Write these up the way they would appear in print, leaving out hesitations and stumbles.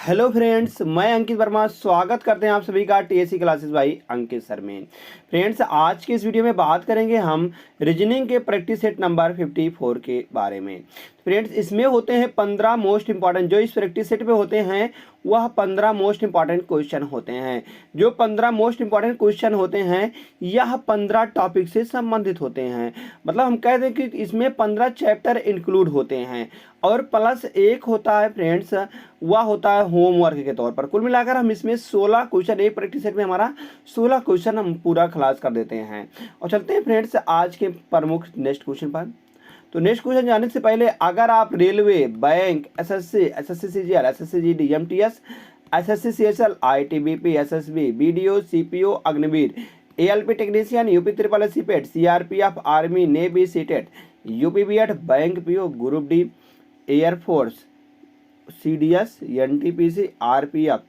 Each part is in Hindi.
हेलो फ्रेंड्स, मैं अंकित वर्मा स्वागत करते हैं आप सभी का TSC classes by Ankit sir में। फ्रेंड्स, आज के इस वीडियो में बात करेंगे हम रीजनिंग के प्रैक्टिस सेट नंबर 54 के बारे में। फ्रेंड्स, इसमें होते हैं 15 मोस्ट इंपॉर्टेंट, जो इस प्रैक्टिस सेट में होते हैं वह 15 मोस्ट इंपॉर्टेंट क्वेश्चन होते हैं। जो 15 मोस्ट इंपॉर्टेंट क्वेश्चन होते हैं यह 15 टॉपिक से संबंधित होते हैं। मतलब हम कह दें कि इसमें 15 चैप्टर इंक्लूड होते हैं और प्लस एक होता है फ्रेंड्स, वह होता है होमवर्क के तौर पर। कुल मिलाकर हम इसमें 16 क्वेश्चन, एक प्रैक्टिस सेट में हमारा 16 क्वेश्चन हम पूरा खलास कर देते हैं। और चलते हैं फ्रेंड्स आज के प्रमुख नेक्स्ट क्वेश्चन पर। तो नेक्स्ट क्वेश्चन जाने से पहले अगर आप railway, bank, SSC CGL, SSC GD, MTS, SSC CSL, ITBP, SSB, BDO, CPO, Agniveer, ALP technician, UP triple S C PET, CRPF, army, navy, CTET, UP B Ed, bank PO, group D, air force, CDS, NTPC, RPF,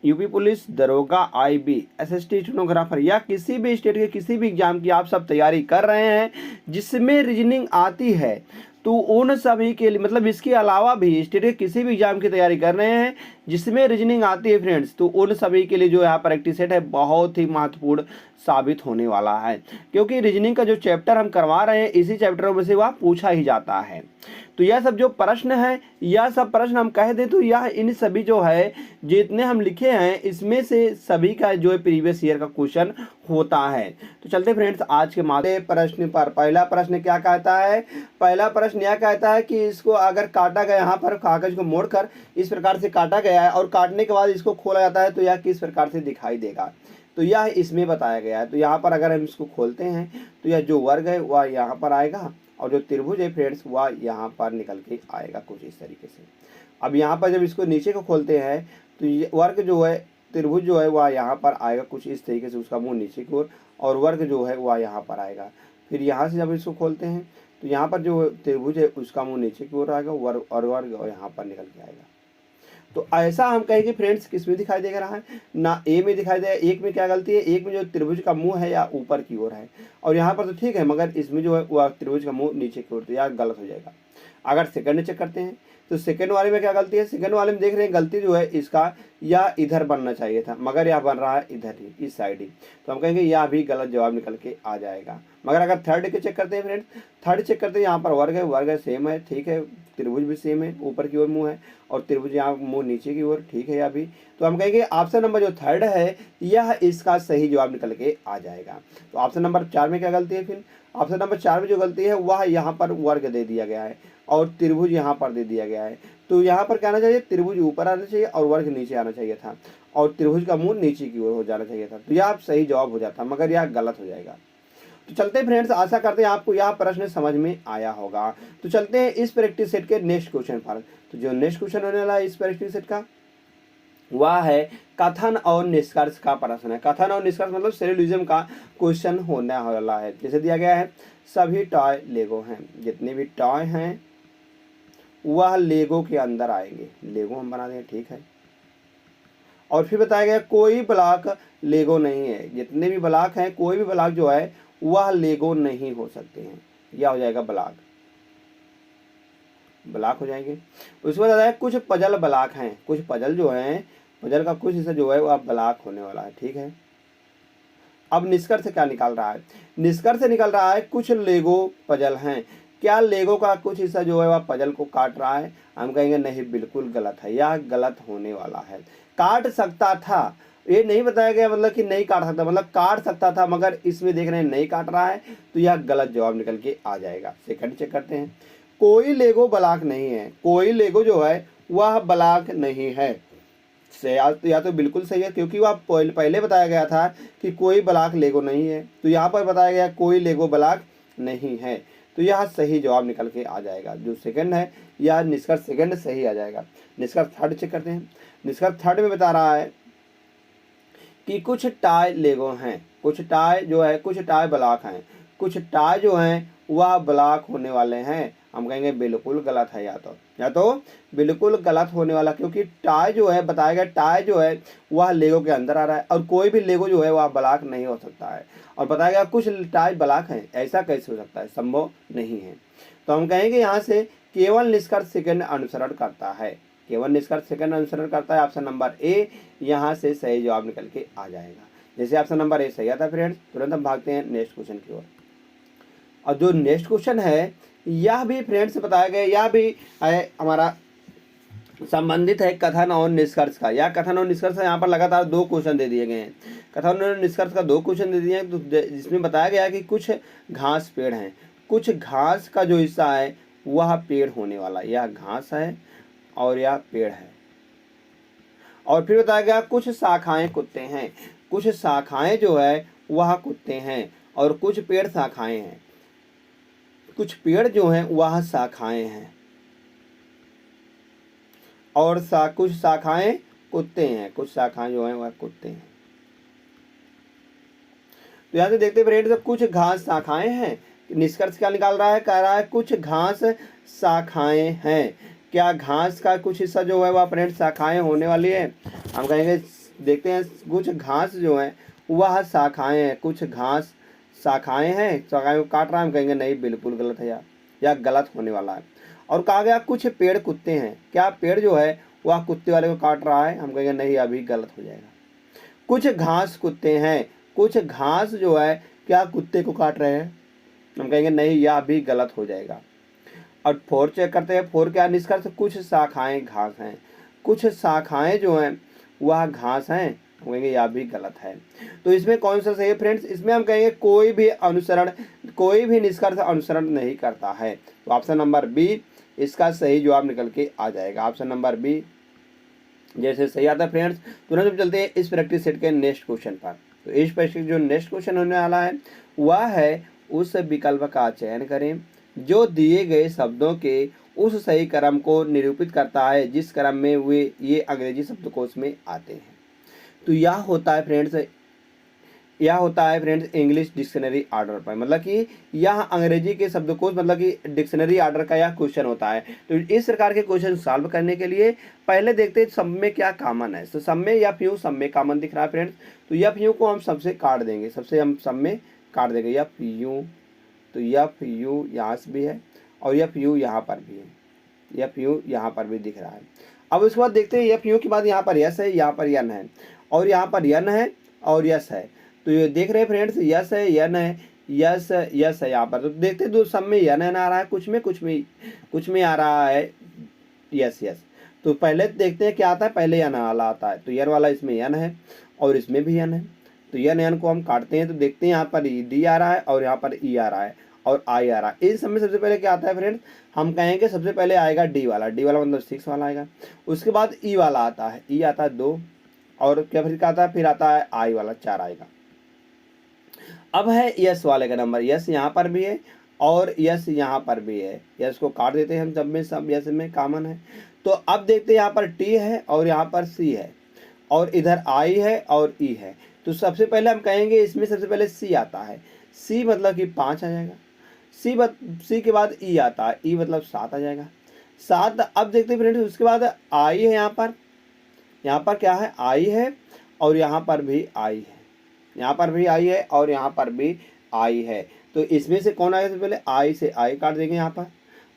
UP police, दरोगा, आईबी, एसएसटी स्टेनोग्राफर या किसी भी स्टेट के किसी भी एग्जाम की आप सब तैयारी कर रहे हैं जिसमें रीजनिंग आती है, तो उन सभी के लिए, मतलब इसके अलावा भी स्टेट के किसी भी एग्जाम की तैयारी कर रहे हैं जिसमें रीजनिंग आती है फ्रेंड्स, तो उन सभी के लिए जो यहाँ प्रैक्टिस सेट है बहुत ही महत्वपूर्ण साबित होने वाला है। क्योंकि रीजनिंग का जो चैप्टर हम करवा रहे हैं इसी चैप्टरों में से वह पूछा ही जाता है। तो यह सब जो प्रश्न है, यह सब प्रश्न हम कह दें तो यह इन सभी जो है जितने हम लिखे हैं इसमें से सभी का जो है प्रीवियस ईयर का क्वेश्चन होता है। तो चलते फ्रेंड्स आज के मात्र प्रश्न पर। पहला प्रश्न क्या कहता है? पहला प्रश्न यह कहता है कि इसको अगर काटा गया, यहाँ पर कागज को मोड़कर इस प्रकार से काटा गया है और काटने के बाद इसको खोला जाता है तो यह किस प्रकार से दिखाई देगा, तो यह इसमें बताया गया है। तो यहाँ पर अगर हम इसको खोलते हैं तो यह जो वर्ग है वह यहाँ पर आएगा और जो त्रिभुज है फ्रेंड्स वह यहाँ पर निकल के आएगा कुछ इस तरीके से। अब यहाँ पर जब इसको नीचे को खोलते हैं तो ये वर्ग जो है, त्रिभुज जो है वह यहाँ पर आएगा कुछ इस तरीके से, उसका मुंह नीचे की ओर, और वर्ग जो है वह यहाँ पर आएगा। फिर यहाँ से जब इसको खोलते हैं तो यहाँ पर जो त्रिभुज है उसका मुंह नीचे की ओर आएगा, वर्ग और यहाँ पर निकल के आएगा। तो ऐसा हम कहेंगे फ्रेंड्स किसमें दिखाई दे रहा है ना, ए में दिखाई दे। एक में क्या गलती है? एक में जो त्रिभुज का मुंह है या ऊपर की ओर है, और यहाँ पर तो ठीक है, मगर इसमें जो है वह त्रिभुज का मुंह नीचे की ओर, तो यह गलत हो जाएगा। अगर सेकंड चेक करते हैं तो सेकंड वाले में क्या गलती है? सेकंड वाले में देख रहे हैं गलती जो है इसका, या इधर बनना चाहिए था मगर यह बन रहा है इधर ही, इस साइड ही, तो हम कहेंगे यह भी गलत जवाब निकल के आ जाएगा। मगर अगर थर्ड के चेक करते हैं फ्रेंड्स, थर्ड चेक करते हैं, यहाँ पर वर्ग है, वर्ग है सेम है, ठीक है, त्रिभुज भी सेम है, ऊपर की ओर मुंह है और त्रिभुज यहाँ मुंह नीचे की ओर, ठीक है अभी, तो हम कहेंगे ऑप्शन नंबर जो थर्ड है यह इसका सही जवाब निकल के आ जाएगा। तो ऑप्शन नंबर 4 में क्या गलती है? फिर ऑप्शन नंबर 4 में जो गलती है वह यहाँ पर वर्ग दे दिया गया है और त्रिभुज यहाँ पर दे दिया गया है। तो यहाँ पर क्या आना चाहिए? त्रिभुज ऊपर आना चाहिए और वर्ग नीचे आना चाहिए था, और त्रिभुज का मुंह नीचे की ओर हो जाना चाहिए था, तो यह सही जवाब हो जाता, मगर यह गलत हो जाएगा। तो चलते हैं फ्रेंड्स, आशा करते हैं आपको यह प्रश्न समझ में आया होगा। तो चलते हैं इस प्रैक्टिस सेट के नेक्स्ट क्वेश्चन पर। तो जो नेक्स्ट क्वेश्चन होने वाला है इस प्रैक्टिस सेट का वह है कथन और निष्कर्ष का प्रश्न है। कथन और निष्कर्ष मतलब सिलोजिज्म का क्वेश्चन होने वाला है। जैसे दिया गया है सभी टॉय लेगो हैं, जितने भी टॉय हैं वह लेगो के अंदर आएंगे, लेगो हम बना देंगे, ठीक है। और फिर बताया गया कोई ब्लॉक लेगो नहीं है, जितने भी ब्लॉक हैं कोई भी ब्लॉक जो है वह लेगो नहीं हो सकते हैं, यह हो जाएगा ब्लॉक, ब्लॉक हो जाएंगे। उसके बाद बताया कुछ पजल ब्लॉक हैं, कुछ पजल जो हैं, पजल का कुछ हिस्सा जो है वह ब्लॉक होने वाला है, ठीक है। अब निष्कर्ष क्या निकाल रहा है? निष्कर्ष निकल रहा है कुछ लेगो पजल हैं। क्या लेगो का कुछ हिस्सा जो है वह पजल को काट रहा है? हम कहेंगे नहीं, बिल्कुल गलत है, यह गलत होने वाला है। काट सकता था, ये नहीं बताया गया मतलब कि नहीं काट सकता, मतलब काट सकता था, मगर इसमें देख रहे हैं नहीं काट रहा है, तो यह गलत जवाब निकल के आ जाएगा। सेकंड चेक करते हैं, कोई लेगो ब्लॉक नहीं है, कोई लेगो जो है वह ब्लॉक नहीं है, या तो बिल्कुल सही है क्योंकि वह पहले बताया गया था कि कोई ब्लॉक लेगो नहीं है, तो यहाँ पर बताया गया कोई लेगो ब्लॉक नहीं है, तो यह सही जवाब निकल के आ जाएगा। जो सेकंड है यह निष्कर्ष सेकंड सही आ जाएगा। निष्कर्ष थर्ड चेक करते हैं। निष्कर्ष थर्ड में बता रहा है कि कुछ टाई लेगो हैं, कुछ टाई जो है, कुछ टाई ब्लॉक हैं, कुछ टाई जो हैं वह ब्लॉक होने वाले हैं। हम कहेंगे बिल्कुल गलत है, या तो बिल्कुल गलत होने वाला, क्योंकि टाई जो है बताया गया टाई जो है वह लेगो के अंदर आ रहा है और कोई भी लेगो जो है वह ब्लॉक नहीं हो सकता है, और बताया गया कुछ टाई ब्लॉक हैं, ऐसा कैसे हो सकता है? संभव नहीं है। तो हम कहेंगे यहाँ से केवल निष्कर्ष सेकंड अनुसरण करता है, केवल निष्कर्ष सेकंड अनुसरण करता है। ऑप्शन नंबर ए यहाँ से सही जवाब निकल के आ जाएगा। जैसे ऑप्शन नंबर ए सही आता फ्रेंड्स, तुरंत हम भागते हैं नेक्स्ट क्वेश्चन की ओर। और जो नेक्स्ट क्वेश्चन है यह भी फ्रेंड्स बताया गया, यह भी है हमारा संबंधित है कथन और निष्कर्ष का। या कथन और निष्कर्ष यहाँ पर लगातार 2 क्वेश्चन दे दिए गए हैं। कथन और निष्कर्ष का 2 क्वेश्चन दे दिए हैं, तो जिसमें बताया गया है कि कुछ घास पेड़ हैं, कुछ घास का जो हिस्सा है वह पेड़ होने वाला, यह घास है और यह पेड़ है। और फिर बताया गया कुछ शाखाएं कुत्ते हैं, कुछ शाखाएं जो है वह कुत्ते हैं और कुछ पेड़ शाखाएं हैं, कुछ पेड़ जो हैं वह शाखाएं हैं और कुछ शाखाएं कुत्ते हैं, कुछ शाखाएं जो हैं वह कुत्ते हैं। तो यहाँ से देखते फ्रेंड्स, तो कुछ घास शाखाएं हैं, निष्कर्ष क्या निकाल रहा है, कह रहा है कुछ घास शाखाएं हैं। क्या घास का कुछ हिस्सा जो है वह फ्रेंड्स शाखाएं होने वाली है? हम कहेंगे, देखते हैं, कुछ घास जो है वह शाखाएं हैं, कुछ घास शाखाएं हैं, शाखाएं को काट रहा है, हम कहेंगे नहीं बिल्कुल गलत है या गलत होने वाला है। और कहा गया कुछ पेड़ कुत्ते हैं, क्या पेड़ जो है वह कुत्ते वाले को काट रहा है? हम कहेंगे नहीं, अभी गलत हो जाएगा। कुछ घास कुत्ते हैं, कुछ घास जो है क्या कुत्ते को काट रहे हैं? हम कहेंगे नहीं, यह भी गलत हो जाएगा। और 4 चेक करते हैं, 4 क्या निष्कर्ष, कुछ शाखाएं घास हैं, कुछ शाखाएं जो हैं वह घास हैं, हम कहेंगे यह भी गलत है। तो इसमें कौन सा सही है फ्रेंड्स? इसमें हम कहेंगे कोई भी निष्कर्ष अनुसरण नहीं करता है। तो ऑप्शन नंबर बी इसका सही जवाब निकल के आ जाएगा। ऑप्शन नंबर बी जैसे सही आता है फ्रेंड्स। तुरंत हम चलते हैं इस प्रैक्टिस सेट के नेक्स्ट क्वेश्चन पर। तो इस प्रैक्टिस जो नेक्स्ट क्वेश्चन होने वाला है वह है, उस विकल्प का चयन करें जो दिए गए शब्दों के उस सही क्रम को निरूपित करता है जिस क्रम में वे ये अंग्रेजी शब्दकोश में आते हैं। तो यह होता है फ्रेंड्स इंग्लिश डिक्शनरी ऑर्डर पर, मतलब कि यह अंग्रेजी के शब्दकोश मतलब कि डिक्शनरी ऑर्डर का यह क्वेश्चन होता है। तो इस प्रकार के क्वेश्चन सॉल्व करने के लिए पहले देखते हैं सब में क्या कॉमन है। तो सब में एफ यू, सब में कॉमन दिख रहा है फ्रेंड्स, तो एफ यू को हम सबसे काट देंगे, सबसे हम सब में काट देंगे एफ यू। तो एफ यू यहाँ से भी है और एफ यू यहाँ पर भी है, एफ यू यहाँ पर भी दिख रहा है। अब उसके बाद देखते हैं एफ यू के बाद यहाँ पर यस है, यहाँ पर यन है और यहाँ पर यन है और यस है। तो ये देख रहे हैं फ्रेंड्स, यस है, यन है, यस है यहाँ पर। तो देखते हैं, दो सब में यन आ रहा है, कुछ में आ रहा है यस। तो पहले देखते हैं क्या आता है, पहले यन वाला आता है। तो यन वाला इसमें यन है और इसमें भी यन है। तो यन को हम काटते हैं, तो देखते हैं यहाँ पर डी आ रहा है और यहाँ पर ई आ रहा है और आई आ रहा है। इस समय सबसे पहले क्या आता है फ्रेंड्स, हम कहेंगे सबसे पहले आएगा डी वाला मतलब 6 वाला आएगा। उसके बाद ई वाला आता है, ई आता है 2 और क्या फिर आता है आई वाला 4 आएगा। अब है यस वाले का नंबर, यस यहाँ पर भी है और यस यहाँ पर भी है। यस को काट देते हैं हम, सब यस में कॉमन है। तो अब देखते हैं यहाँ पर टी है और यहाँ पर सी है और इधर आई है और ई है। तो सबसे पहले हम कहेंगे इसमें सबसे पहले सी आता है, सी मतलब कि 5 आ जाएगा। सी के बाद ई आता है, ई मतलब 7 आ जाएगा, 7। अब देखते हैं फ्रेंड्स उसके बाद आई है, यहाँ पर क्या है, आई है और यहाँ पर भी आई है, यहाँ पर भी आई है और यहाँ पर भी आई है। तो इसमें से कौन आएगा, सबसे पहले आई से आई काट देंगे यहाँ पर।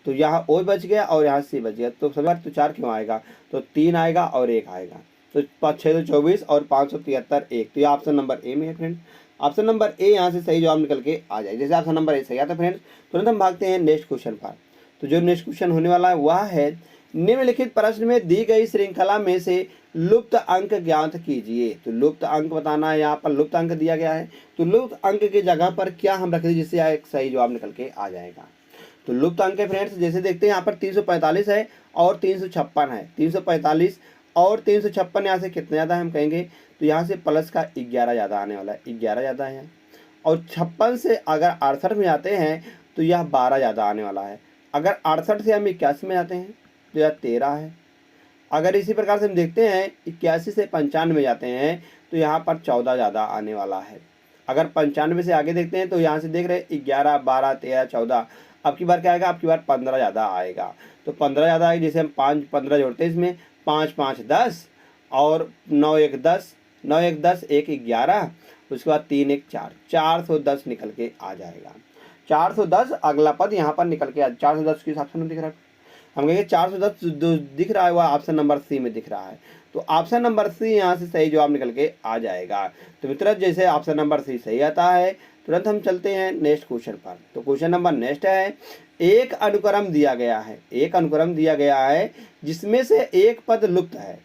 तो यहाँ ओ बच गया और यहाँ सी बच गया। तो सब तो 4 क्यों आएगा, तो 3 आएगा और 1 आएगा। तो 6 तो 24 और 573 1। तो ये ऑप्शन नंबर ए में है फ्रेंड्स। ऑप्शन नंबर ए यहाँ से सही जवाब निकल के आ जाए। जैसे ऑप्शन नंबर ए सही आता है फ्रेंड्स। तुरंत हम भागते हैं नेक्स्ट क्वेश्चन पर। तो जो नेक्स्ट क्वेश्चन होने वाला है वह है, निम्नलिखित प्रश्न में दी गई श्रृंखला में से लुप्त अंक ज्ञात कीजिए। तो लुप्त अंक बताना है, यहाँ पर लुप्त अंक दिया गया है। तो लुप्त अंक की जगह पर क्या हम रख दें जिससे एक सही जवाब निकल के आ जाएगा। तो लुप्त अंक है फ्रेंड्स, जैसे देखते हैं यहाँ पर 345 है और 356 है। 345 और 356 यहाँ से कितना ज़्यादा है, हम कहेंगे तो यहाँ से प्लस का 11 ज़्यादा आने वाला है, 11 ज़्यादा है। और 56 से अगर 68 में जाते हैं तो यह 12 ज़्यादा आने वाला है। अगर 68 से हम 81 में जाते हैं तो यह 13 है। अगर इसी प्रकार से हम देखते हैं 81 से 95 में जाते हैं तो यहाँ पर 14 ज़्यादा आने वाला है। अगर 95 से आगे देखते हैं तो यहाँ से देख रहे हैं 11, 12, 13, 14। अब की बार क्या आएगा, अब की बार 15 ज़्यादा आएगा। तो 15 ज़्यादा आएगा, जैसे हम 5 15 जोड़ते हैं इसमें, 5 5 10 और 9 1 10, 9 1 10, 1 11, उसके बाद 3 1 4, 410 निकल के आ जाएगा। 410 अगला पद यहाँ पर निकल के 410 के हिसाब से दिख रहा है। हम कहेंगे 410 जो दिख रहा है वह ऑप्शन नंबर सी में दिख रहा है, तो ऑप्शन नंबर सी यहाँ से सही जवाब निकल के आ जाएगा। तो मित्रों जैसे ऑप्शन नंबर सी सही आता है, तुरंत हम चलते हैं नेक्स्ट क्वेश्चन पर। तो क्वेश्चन नंबर नेक्स्ट है, एक अनुक्रम दिया गया है, एक अनुक्रम दिया गया है जिसमें से एक पद लुप्त है,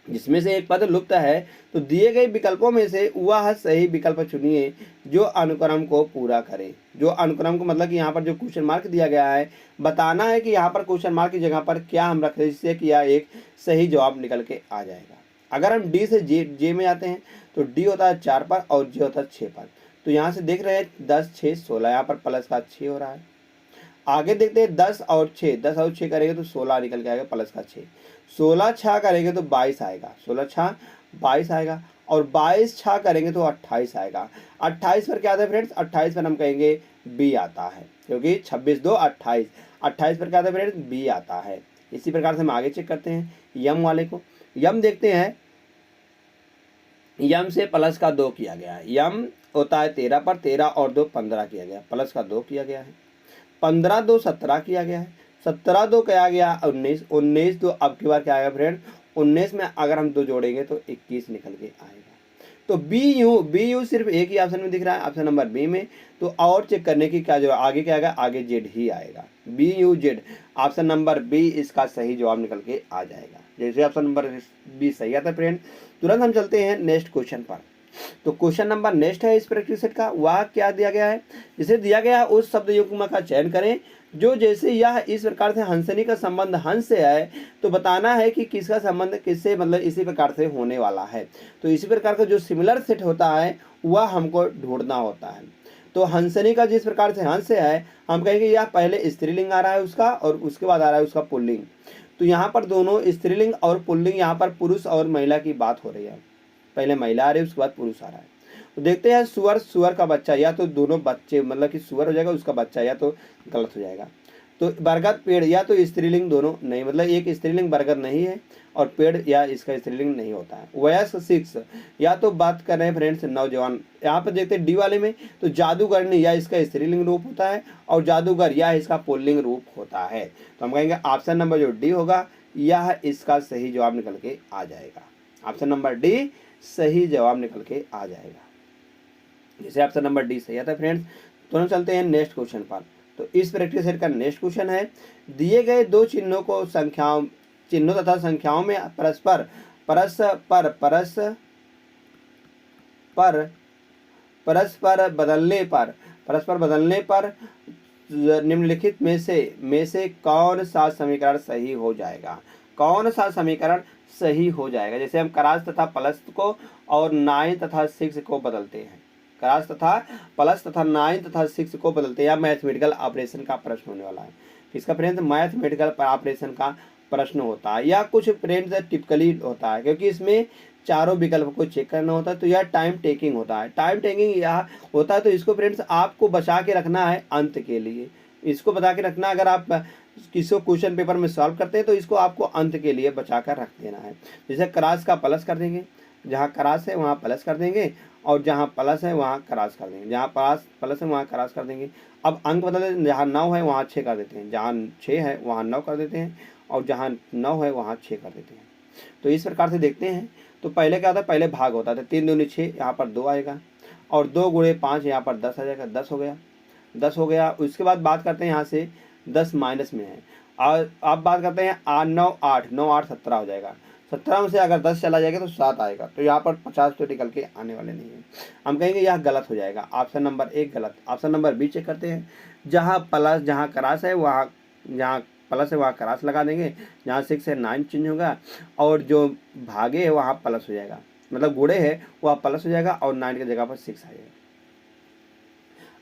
जिसमें से एक पद लुप्त है, तो दिए गए विकल्पों में से वह सही विकल्प चुनिए जो अनुक्रम को पूरा करे। जो अनुक्रम को मतलब कि यहाँ पर जो क्वेश्चन मार्क दिया गया है, बताना है कि यहाँ पर क्वेश्चन मार्क की जगह पर क्या हम रखें जिससे कि यह एक सही जवाब निकल के आ जाएगा। अगर हम डी से जे में आते हैं तो डी होता है 4 पर और जे होता है 6 पर। तो यहाँ से देख रहे हैं 10 6 16, यहाँ पर प्लस का 6 हो रहा है। आगे देखते हैं 10 और 6 करेंगे तो 16 निकल के आएगा प्लस का 6, 16 छा करेंगे तो 22 आएगा, 16 छा 22 आएगा, और 22 छा करेंगे तो 28 आएगा। 28 पर क्या आता है फ्रेंड्स, 28 पर हम कहेंगे बी आता है, क्योंकि 26 2 28, 28 पर क्या आता है फ्रेंड्स, बी आता है। इसी प्रकार से हम आगे चेक करते हैं यम वाले को। यम देखते हैं, यम से प्लस का 2 किया गया है, यम होता है 13 पर, 13 और 2 15 किया गया, प्लस का 2 किया गया है, 15 2 17 किया गया है, 17 2 क्या गया 19, 19 2 अब की बार क्या आएगा फ्रेंड, 19 में अगर हम 2 जोड़ेंगे तो 21 निकल के आएगा। तो बी यू सिर्फ एक ही ऑप्शन में दिख रहा है, ऑप्शन नंबर बी में। तो और चेक करने की क्या जरूरत, आगे क्या आएगा, आगे जेड ही आएगा, B U Z, option number B इसका सही जवाब निकल के आ जाएगा। जैसे ऑप्शन नंबर बी सही आता है फ्रेंड, तुरंत हम चलते हैं नेक्स्ट क्वेश्चन पर। तो क्वेश्चन नंबर नेक्स्ट है इस प्रैक्टिस सेट का, वह क्या दिया गया है, जिसे दिया गया है उस शब्द युग्म का चयन करें जो जैसे यह इस प्रकार से हंसनी का संबंध हंस से है, तो बताना है कि किसका संबंध किससे, मतलब इसी प्रकार से होने वाला है। तो इसी प्रकार का जो सिमिलर सेट होता है वह हमको ढूंढना होता है। तो हंसनी का जिस प्रकार से हंस से है, हम कहेंगे यह पहले स्त्रीलिंग आ रहा है उसका और उसके बाद आ रहा है उसका पुल्लिंग। तो यहाँ पर दोनों स्त्रीलिंग और पुल्लिंग, यहाँ पर पुरुष और महिला की बात हो रही है, पहले महिला आ रही है उसके बाद पुरुष आ रहा है। तो देखते हैं सुअर, सुअर का बच्चा, या तो दोनों बच्चे मतलब कि सुअर हो जाएगा उसका बच्चा, या तो गलत हो जाएगा। तो बरगद पेड़, या तो स्त्रीलिंग दोनों नहीं, मतलब एक स्त्रीलिंग बरगद नहीं है और पेड़ या इसका स्त्रीलिंग नहीं होता है। वयस्क 6, या तो बात कर रहे हैं फ्रेंड्स नौजवान। यहाँ पर देखते हैं डी वाले में, तो जादूगरनी या इसका स्त्रीलिंग रूप होता है और जादूगर या इसका पुल्लिंग रूप होता है। तो हम कहेंगे ऑप्शन नंबर जो डी होगा यह इसका सही जवाब निकल के आ जाएगा, ऑप्शन नंबर डी सही जवाब निकल के आ जाएगा। जैसे ऑप्शन नंबर डी सही आता है फ्रेंड्स, तो हम चलते हैं नेक्स्ट क्वेश्चन पर। तो इस प्रैक्टिस सेट का नेक्स्ट क्वेश्चन है, दिए गए दो चिन्हों को चिन्हों तथा संख्याओं में परस्पर बदलने पर निम्नलिखित में से कौन सा समीकरण सही हो जाएगा, कौन सा समीकरण सही हो जाएगा। जैसे हम क्रॉस तथा प्लस को और 9 तथा 6 को बदलते हैं, क्रॉस तथा प्लस तथा 9 तथा 6 को बदलते हैं, या मैथमेटिकल ऑपरेशन का प्रश्न होने वाला है। किसका फ्रेंड्स, मैथमेटिकल ऑपरेशन का प्रश्न होता है, या कुछ फ्रेंड्स टिपिकली होता है, क्योंकि इसमें चारों विकल्प को चेक करना होता है। तो यह टाइम टेकिंग होता है, टाइम टेकिंग यह होता है। तो इसको फ्रेंड्स आपको बचा के रखना है अंत के लिए, इसको बता के रखना। अगर आप किसी क्वेश्चन पेपर में सॉल्व करते हैं तो इसको आपको अंत के लिए बचा कर रख देना है। जैसे क्रॉस का प्लस कर देंगे, जहाँ क्रॉस है वहाँ प्लस कर देंगे, और जहाँ प्लस है वहाँ क्रॉस कर देंगे, जहाँ प्लस है वहाँ क्रॉस कर देंगे। अब अंक बदल देते हैं, जहाँ 9 है वहाँ 6 कर देते हैं, जहाँ 6 है वहाँ 9 कर देते हैं, और जहाँ 9 है वहाँ 6 कर देते हैं। तो इस प्रकार से देखते हैं। तो पहले क्या होता है, पहले भाग होता था, 3 दूनी 6, यहाँ पर 2 आएगा, और 2 गुणे 5 यहाँ पर 10 आ जाएगा, 10 हो गया, 10 हो गया। उसके बाद बात करते हैं यहाँ से 10 माइनस में है, और अब बात करते हैं 8 9 8 9 8 17 हो जाएगा। 17 में से अगर 10 चला जाएगा तो 7 आएगा, तो यहाँ पर 50 तो निकल के आने वाले नहीं है। हम कहेंगे यह गलत हो जाएगा, ऑप्शन नंबर 1 गलत। ऑप्शन नंबर बी चेक करते हैं, जहाँ क्रॉस है वहाँ, जहाँ प्लस है वहाँ क्रॉस लगा देंगे, जहाँ 6 है 9 चेंज होगा, और जो भागे है वहाँ प्लस हो जाएगा, मतलब गुणे है वहाँ प्लस हो जाएगा, और 9 की जगह पर 6 आ जाएगा।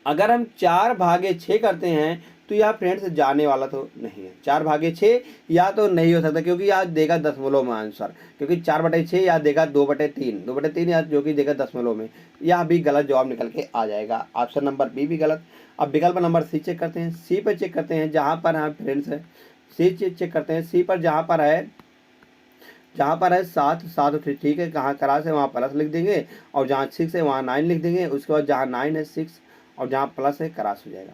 अगर हम 4 भागे 6 करते हैं तो यह फ्रेंड्स जाने वाला तो नहीं है, 4 भागे 6 या तो नहीं हो सकता, क्योंकि यह देगा दशमलव में आंसर, क्योंकि 4/6 या देगा 2/3 या जो कि देगा दशमलव में, यह भी गलत जवाब निकल के आ जाएगा। ऑप्शन नंबर बी भी गलत। अब विकल्प नंबर सी चेक करते हैं, सी पर चेक करते हैं, जहाँ पर हाँ फ्रेंड्स है सी चेक करते हैं, सी पर जहाँ पर है 7 ठीक है, कहाँ क्रॉस है वहाँ प्लस लिख देंगे, और जहाँ 6 है वहाँ 9 लिख देंगे, उसके बाद जहाँ 9 है 6, और जहाँ प्लस है क्रॉस हो जाएगा।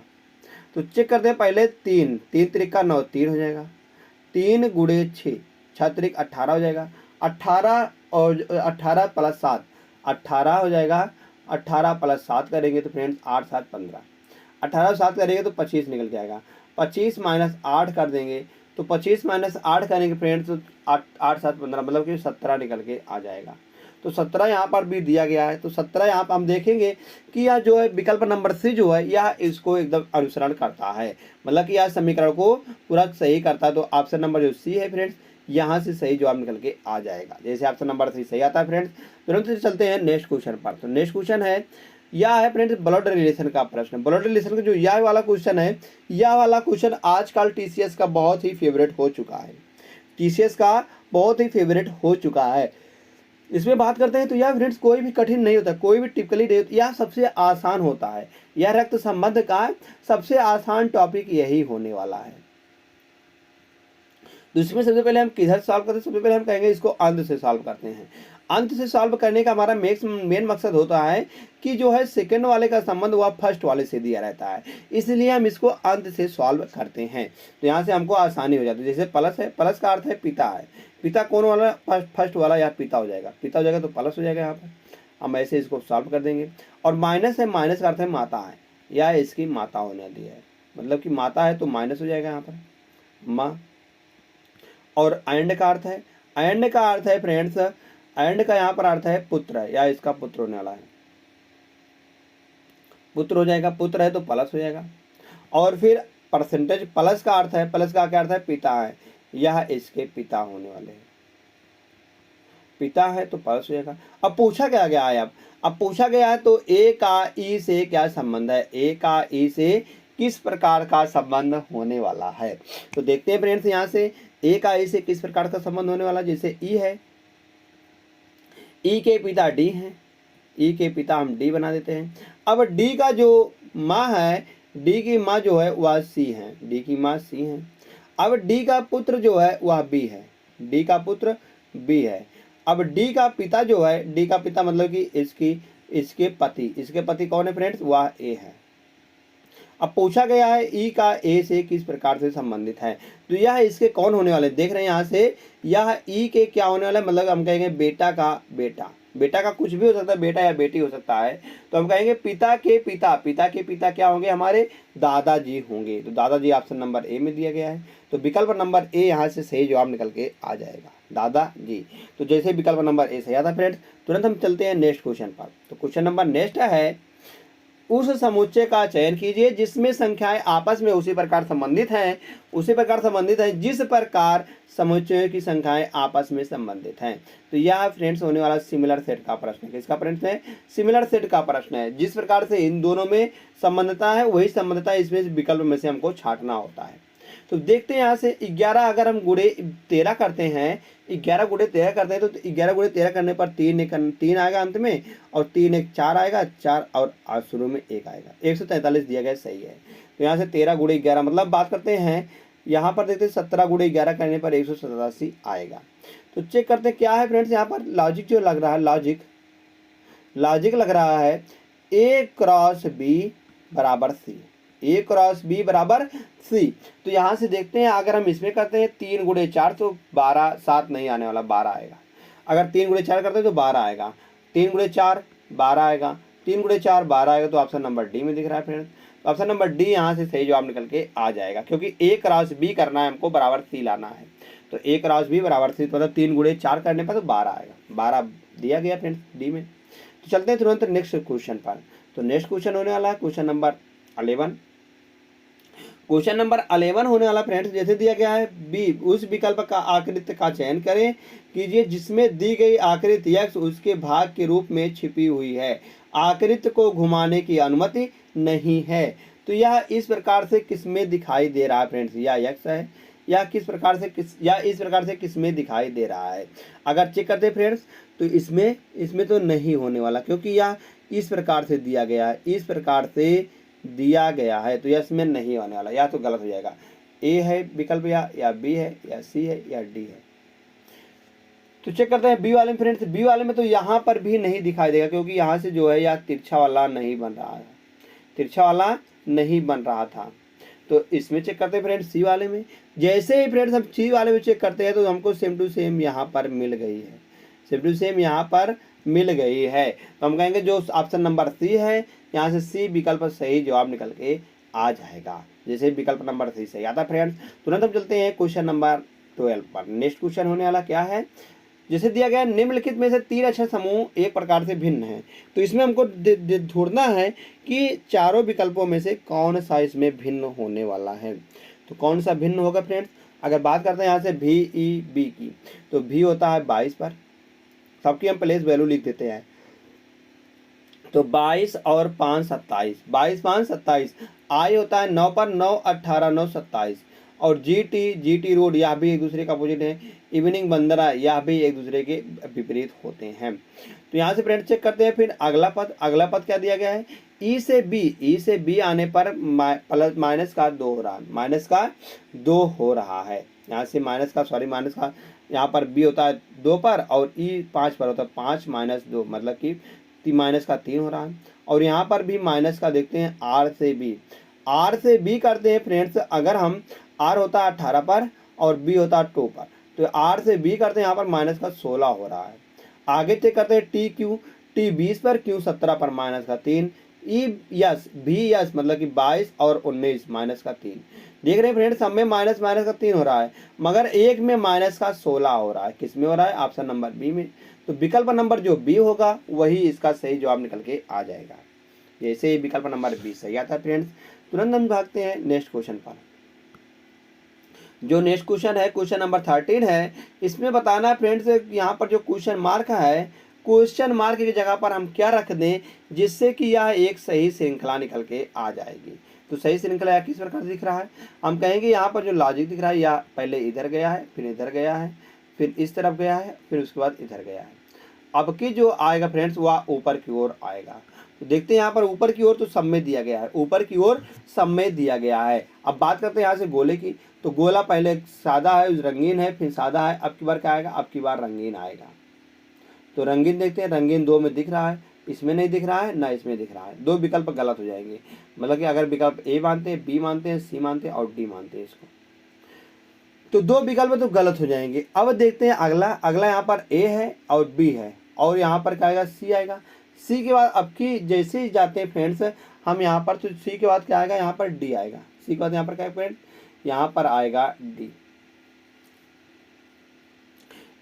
तो चेक करते हैं पहले 3 3 त्रिका 9 3 हो जाएगा, 3 गुणे 6 6 त्रिक 18 हो जाएगा, 18 और 18 प्लस 7 18 हो जाएगा, 18 प्लस 7 करेंगे तो फ्रेंड्स 8 7 15, 18 7 करेंगे तो 25 निकल के आएगा, 25 माइनस 8 कर देंगे तो 25 माइनस 8 करेंगे फ्रेंड्स तो 8 7 15 मतलब कि 17 निकल के आ जाएगा। तो 17 यहाँ पर भी दिया गया है, तो 17 यहाँ पर हम देखेंगे कि यह जो है विकल्प नंबर सी जो है यह इसको एकदम अनुसरण करता है, मतलब कि यह समीकरण को पूरा सही करता है। तो ऑप्शन नंबर जो सी है फ्रेंड्स यहाँ से सही जवाब निकल के आ जाएगा। जैसे ऑप्शन नंबर 3 सही आता है फ्रेंड्स। तुरंत से चलते हैं नेक्स्ट क्वेश्चन पर। तो नेक्स्ट क्वेश्चन है यह है फ्रेंड्स ब्लड रिलेशन का प्रश्न। ब्लड रिलेशन का जो यह वाला क्वेश्चन है, यह वाला क्वेश्चन आजकल टीसीएस का बहुत ही फेवरेट हो चुका है, टीसीएस का बहुत ही फेवरेट हो चुका है। इसमें बात करते हैं तो यह फ्रेंड्स कोई भी कठिन नहीं होता, कोई भी टिपिकली नहीं होता, यह सबसे आसान होता है। यह रक्त संबंध का सबसे आसान टॉपिक यही होने वाला है। तो इसमें सबसे पहले हम किधर सॉल्व करते हैं, सबसे पहले हम कहेंगे इसको अंत से सॉल्व करते हैं। अंत से सॉल्व करने का हमारा मेन मकसद होता है कि जो है सेकंड वाले का संबंध वह फर्स्ट वाले से दिया रहता है, इसलिए हम इसको अंत से सॉल्व करते हैं। तो यहाँ से हमको आसानी हो जाती है। जैसे प्लस है, प्लस का अर्थ है पिता है, पिता कौन वाला, फर्स्ट वाला, या पिता हो जाएगा, पिता हो जाएगा तो प्लस हो जाएगा। यहाँ पर हम ऐसे इसको सॉल्व कर देंगे। और माइनस है, माइनस का अर्थ है माता है, या इसकी माता होने वाली है, मतलब कि माता है तो माइनस हो जाएगा यहाँ पर माँ। और एंड का अर्थ है, एंड का अर्थ है फ्रेंड्स, एंड का यहाँ पर अर्थ है पुत्र है, या इसका पुत्र होने वाला है, पुत्र हो जाएगा, पुत्र है तो प्लस हो जाएगा। और फिर परसेंटेज, प्लस का अर्थ है, प्लस का क्या अर्थ है पिता है, यह इसके पिता होने वाले हैं, पिता है तो प्लस हो जाएगा। अब पूछा क्या गया है, अब पूछा गया है तो ए का ई से क्या संबंध है, ए का ई से किस प्रकार का संबंध होने वाला है। तो देखते हैं फ्रेंड्स यहाँ से ए का ई से किस प्रकार का संबंध होने वाला। जैसे ई है, ई के पिता डी हैं, ई के पिता हम डी बना देते हैं। अब डी का जो माँ है, डी की माँ जो है वह सी है, डी की माँ सी है। अब डी का पुत्र जो है वह बी है, डी का पुत्र बी है। अब डी का पिता जो है, डी का पिता मतलब कि इसके पति कौन है फ्रेंड्स, वह ए है। अब पूछा गया है ई का ए से किस प्रकार से संबंधित है, तो यह इसके कौन होने वाले, देख रहे हैं यहाँ से यह ई के क्या होने वाला है, मतलब हम कहेंगे बेटा का बेटा, बेटा का कुछ भी हो सकता है, बेटा या बेटी हो सकता है। तो हम कहेंगे पिता के पिता, पिता के पिता क्या होंगे हमारे दादाजी होंगे। तो दादाजी ऑप्शन नंबर ए में दिया गया है, तो विकल्प नंबर ए यहाँ से सही जवाब निकल के आ जाएगा, दादाजी। तो जैसे विकल्प नंबर ए सही आता फ्रेंड्स, तुरंत हम चलते हैं नेक्स्ट क्वेश्चन पर। तो क्वेश्चन नंबर नेक्स्ट है उस समुच्चय का चयन कीजिए जिसमें संख्याएं आपस में उसी प्रकार संबंधित हैं जिस प्रकार समुच्चयों की संख्याएं आपस में संबंधित हैं। तो यह फ्रेंड्स होने वाला सिमिलर सेट का प्रश्न है। किसका प्रश्न है, सिमिलर सेट का प्रश्न है। जिस प्रकार से इन दोनों में संबंधता है वही संबंधता इसमें विकल्प में से हमको छांटना होता है। तो देखते हैं यहाँ से 11 अगर हम गुणे 13 करते हैं, 11 गुणे 13 करते हैं तो 11 गुणे 13 करने पर 3 आएगा अंत में, और 3 1 4 आएगा, 4 और शुरू में 1 आएगा, 143 दिया गया सही है। तो यहाँ से 13 गुणे 11 मतलब बात करते हैं यहाँ पर देखते हैं 17 गुणे 11 करने पर 187 आएगा। तो चेक करते हैं क्या है फ्रेंड्स, यहाँ पर लॉजिक जो लग रहा है, लॉजिक लग रहा है ए क्रॉस बी बराबर सी, ए क्रॉस बी बराबर सी। तो यहाँ से देखते हैं अगर हम इसमें करते हैं 3 गुणे 4 तो 12, 7 नहीं आने वाला, 12 आएगा। अगर 3 गुणे 4 करते हैं तो 12 आएगा, 3 गुणे 4 12 आएगा, 3 गुणे 4 12 आएगा। तो ऑप्शन नंबर डी में दिख रहा है फ्रेंड्स। तो ऑप्शन नंबर डी यहाँ से सही जवाब निकल के आ जाएगा, क्योंकि ए क्रॉस बी करना है हमको, बराबर सी लाना है। तो ए क्रॉस बी बराबर सी मतलब 3 गुणे 4 करने पर तो 12 आएगा, 12 दिया गया फ्रेंड्स डी में। तो चलते हैं तुरंत नेक्स्ट क्वेश्चन पर। तो नेक्स्ट क्वेश्चन होने वाला है क्वेश्चन नंबर 11। क्वेश्चन नंबर 11 होने वाला फ्रेंड्स जैसे दिया गया है बी, उस विकल्प का आकृति का चयन करें कीजिए जिसमें दी गई आकृति x उसके भाग के रूप में छिपी हुई है, आकृति को घुमाने की अनुमति नहीं है। तो यह इस प्रकार से किसमें दिखाई दे रहा है फ्रेंड्स, या x है या इस प्रकार से किसमें दिखाई दे रहा है। अगर चेक करते फ्रेंड्स तो इसमें तो नहीं होने वाला, क्योंकि यह इस प्रकार से दिया गया है, इस प्रकार से दिया गया है, तो इसमें नहीं होने वाला, या तो गलत हो जाएगा। ए है विकल्प, या बी है, या सी है, या डी है। तो चेक करते हैं बी वाले में फ्रेंड्स, बी वाले में तो यहाँ पर भी नहीं दिखाई देगा, क्योंकि यहाँ से जो है यह तिरछा वाला नहीं बन रहा है, तिरछा वाला नहीं बन रहा था। तो इसमें चेक करते हैं फ्रेंड्स सी वाले में। जैसे ही फ्रेंड्स हम सी वाले में चेक करते हैं तो हमको सेम टू सेम यहाँ पर मिल गई है, सेम टू सेम यहाँ पर मिल गई है। तो हम कहेंगे जो ऑप्शन नंबर सी है, यहाँ से सी विकल्प सही जवाब निकल के आ जाएगा। जैसे विकल्प नंबर सी सही आता है फ्रेंड्स, तुरंत हम चलते हैं क्वेश्चन नंबर 12 पर। नेक्स्ट क्वेश्चन होने वाला क्या है, जैसे दिया गया निम्नलिखित में से 3 अक्षर समूह एक प्रकार से भिन्न है। तो इसमें हमको ढूंढना है कि चारों विकल्पों में से कौन सा इसमें भिन्न होने वाला है। तो कौन सा भिन्न होगा फ्रेंड्स, अगर बात करते हैं यहाँ से भी ई बी की, तो भी होता है 22 पर, सबकी हम प्लेस वैल्यू लिख देते हैं। तो 22 और 5 27, 22 5 27। आई होता है 9 पर, 9 18 9 27। और जी टी रोड यह भी एक दूसरे का अपोजिट है। इवनिंग बंदरा यह भी एक दूसरे के विपरीत होते हैं। तो यहाँ से फ्रेंड चेक करते हैं। फिर अगला पद क्या दिया गया है, ई से बी आने पर प्लस माइनस का 2 हो रहा है, माइनस का 2 हो रहा है। यहाँ से माइनस का यहाँ पर बी होता है 2 पर और ई 5 पर होता है, 5 माइनस 2 मतलब कि माइनस का 3 हो रहा है। और यहाँ पर भी माइनस का देखते हैं आर से बी करते हैं फ्रेंड्स। अगर हम आर होता है 18 पर और बी होता है 2 पर, तो आर से बी करते हैं, यहाँ पर माइनस का 16 हो रहा है। आगे चेक करते हैं टी 20 पर, क्यू 17 पर, माइनस का 3। भी यस मतलब कि 22 और 19 माइनस का 3। देख रहे हैं फ्रेंड्स, सब में माइनस का 3 हो रहा है, मगर एक में माइनस का 16 हो रहा है। किस में हो रहा है, ऑप्शन नंबर बी में। तो विकल्प नंबर जो बी होगा वही इसका सही जवाब निकल के आ जाएगा। जैसे ही विकल्प नंबर बी सही आता है फ्रेंड्स, तुरंत हम भागते हैं नेक्स्ट क्वेश्चन पर। जो नेक्स्ट क्वेश्चन है क्वेश्चन नंबर 13 है। इसमें बताना है फ्रेंड्स, यहाँ पर जो क्वेश्चन मार्क है, क्वेश्चन मार्क की जगह पर हम क्या रख दें जिससे कि यह एक सही श्रृंखला निकल के आ जाएगी। तो सही श्रृंखला किस प्रकार दिख रहा है, हम कहेंगे यहाँ पर जो लॉजिक दिख रहा है, या पहले इधर गया है, फिर इधर गया है, फिर इस तरफ गया है, फिर उसके बाद इधर गया है। अब की जो आएगा फ्रेंड्स वह ऊपर की ओर आएगा। तो देखते हैं यहाँ पर ऊपर की ओर तो सब में दिया गया है, ऊपर की ओर सब में दिया गया है। अब बात करते हैं यहाँ से गोले की। तो गोला पहले सादा है, रंगीन है, फिर सादा है, अब की बार क्या आएगा, अब की बार रंगीन आएगा। तो रंगीन देखते हैं, रंगीन 2 में दिख रहा है, इसमें नहीं दिख रहा है, ना इसमें दिख रहा है। 2 विकल्प गलत हो जाएंगे, मतलब कि अगर विकल्प ए मानते हैं, बी मानते हैं, सी मानते हैं और डी मानते हैं इसको, तो 2 विकल्प तो गलत हो जाएंगे। अब देखते हैं अगला यहाँ पर ए है और बी है, और यहाँ पर क्या आएगा, सी आएगा। सी के बाद अब की जैसे ही जाते हैं फ्रेंड्स हम यहाँ पर, तो सी के बाद क्या आएगा, यहाँ पर डी आएगा। सी के बाद यहाँ पर क्या है फ्रेंड, यहाँ पर आएगा डी।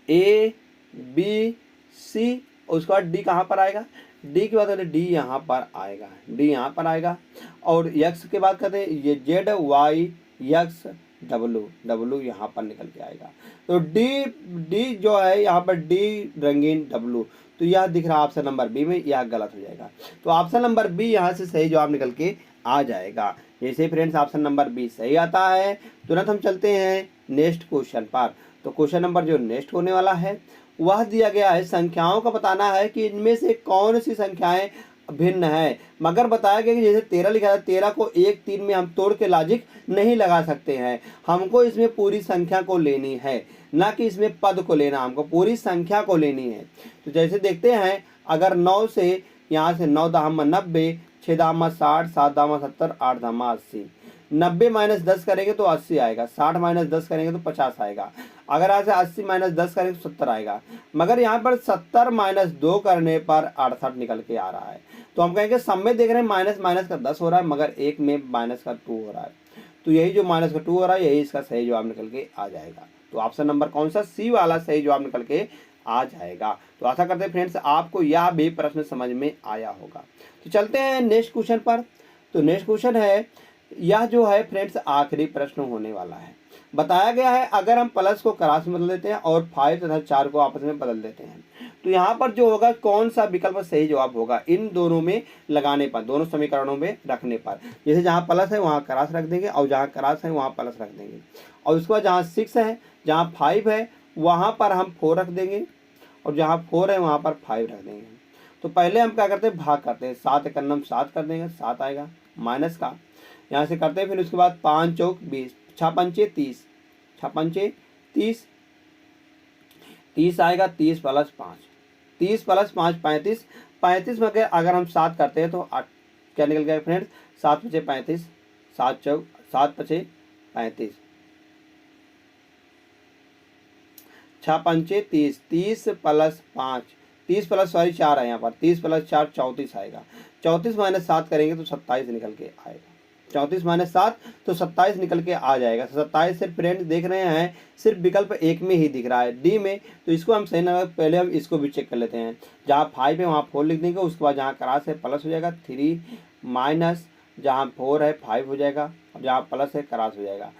ए बी सी, उसके बाद डी कहाँ पर आएगा, डी के बाद डी यहाँ पर आएगा, डी यहाँ पर आएगा। और यक्स के बाद कहते हैं ये जेड वाई यक्स डब्लू यहाँ पर निकल के आएगा। तो डी जो है यहाँ पर डी रंगीन डब्लू, तो यह दिख रहा है ऑप्शन नंबर बी में, यह गलत हो जाएगा। तो ऑप्शन नंबर बी यहाँ से सही जवाब निकल के आ जाएगा। जैसे फ्रेंड्स ऑप्शन नंबर बी सही आता है, तुरंत हम चलते हैं नेक्स्ट क्वेश्चन पर। तो क्वेश्चन नंबर जो नेक्स्ट होने वाला है वह दिया गया है, संख्याओं का बताना है कि इनमें से कौन सी संख्याएं भिन्न है। मगर बताया गया कि जैसे 13 लिखा है, 13 को 1 3 में हम तोड़ के लॉजिक नहीं लगा सकते हैं, हमको इसमें पूरी संख्या को लेनी है, ना कि इसमें पद को लेना, हमको पूरी संख्या को लेनी है। तो जैसे देखते हैं, अगर 9 से यहाँ से 9 दामा 90, 6 दामा 60, 7 दामा 70, 8 दामा 80। 90 माइनस 10 करेंगे तो 80 आएगा, 60 माइनस 10 करेंगे तो 50 आएगा। अगर यहाँ से 80 माइनस 10 करेंगे तो 70 आएगा। मगर यहाँ पर 70 माइनस 2 करने पर 68 निकल के आ रहा है। तो हम कहेंगे सब में देख रहे हैं माइनस का 10 हो रहा है, मगर एक में माइनस का 2 हो रहा है। तो यही जो माइनस का 2 हो रहा है यही इसका सही जवाब निकल के आ जाएगा। तो ऑप्शन नंबर कौन सा, सी वाला सही जवाब निकल के आ जाएगा। तो आशा करते हैं फ्रेंड्स आपको यह भी प्रश्न समझ में आया होगा। तो चलते हैं नेक्स्ट क्वेश्चन पर। तो नेक्स्ट क्वेश्चन है, यह जो है फ्रेंड्स आखिरी प्रश्न होने वाला है। बताया गया है अगर हम प्लस को क्रॉस में बदल देते हैं और 5 तथा 4 को आपस में बदल देते हैं, तो यहाँ पर जो होगा कौन सा विकल्प सही जवाब होगा इन दोनों में लगाने पर, दोनों समीकरणों में रखने पर। जैसे जहाँ प्लस है वहाँ क्रॉस रख देंगे और जहाँ क्रॉस है वहाँ प्लस रख देंगे, और उसके बाद जहाँ 6 है, जहाँ 5 है वहाँ पर हम 4 रख देंगे, और जहाँ 4 है वहाँ पर 5 रख देंगे। तो पहले हम क्या करते हैं, भाग करते हैं, 7 एकन्नम 7 कर देंगे, 7 आएगा माइनस का, यहाँ से करते हैं। फिर उसके बाद 5 चौक 20, 6 पंचे 30, 6 पंचे 30, 30 आएगा, 30 प्लस 5, 30 प्लस 5 35, 35 में अगर हम 7 करते हैं तो 8 क्या निकल गया फ्रेंड्स, 7 बचे 35, 7 चौक 7 पचे 35, 6 पंचे 30, 30 प्लस 5, 30 प्लस 4 है यहाँ पर, 30 प्लस 4 34 आएगा। 34 माइनस 7 करेंगे तो 27 निकल के आएगा। 34 माइनस 7 तो 27 निकल के आ जाएगा। 27 सिर्फ फ्रेंड्स देख रहे हैं सिर्फ विकल्प एक में ही दिख रहा है, डी में, तो इसको हम सही ना, पहले हम इसको भी चेक कर लेते हैं। जहाँ 5 है वहाँ 4 लिख देंगे, उसके बाद जहाँ क्रॉस है प्लस हो जाएगा 3 माइनस जहाँ 4 है 5 हो जाएगा, और जहाँ प्लस है क्रॉस हो जाएगा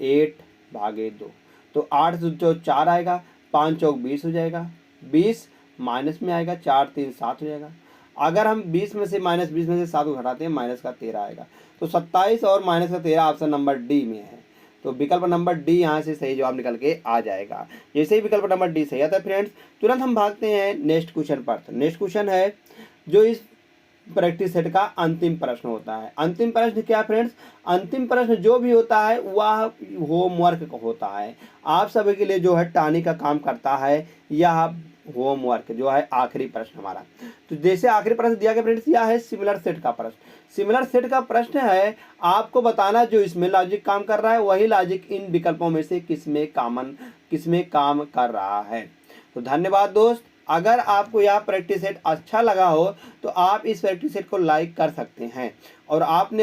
8/2, तो 8 जो 4 आएगा, 5 चौक 20 हो जाएगा, 20 माइनस में आएगा, 4 3 7 हो जाएगा। अगर हम 20 में से माइनस 20 में से 7 को घटाते हैं माइनस का 13 आएगा, तो 27 और माइनस का 13 ऑप्शन नंबर डी में है। तो विकल्प नंबर डी यहाँ से सही जवाब निकल के आ जाएगा। जैसे ही विकल्प नंबर डी सही आता है फ्रेंड्स, तुरंत हम भागते हैं नेक्स्ट क्वेश्चन पर। नेक्स्ट क्वेश्चन है जो इस प्रैक्टिस सेट का अंतिम प्रश्न होता है। अंतिम प्रश्न क्या फ्रेंड्स? अंतिम प्रश्न जो भी होता है वह होमवर्क होता है, आप सभी के लिए जो है टानी का काम करता है। यह होमवर्क जो है आखिरी प्रश्न हमारा। तो जैसे आखिरी प्रश्न दिया गया फ्रेंड्स, यह है सिमिलर सेट का प्रश्न। सिमिलर सेट का प्रश्न है आपको बताना जो इसमें लॉजिक काम कर रहा है वही लॉजिक इन विकल्पों में से किसमें काम कर रहा है। तो धन्यवाद दोस्त। अगर आपको यह प्रैक्टिस सेट अच्छा लगा हो तो आप इस प्रैक्टिस सेट को लाइक कर सकते हैं, और आपने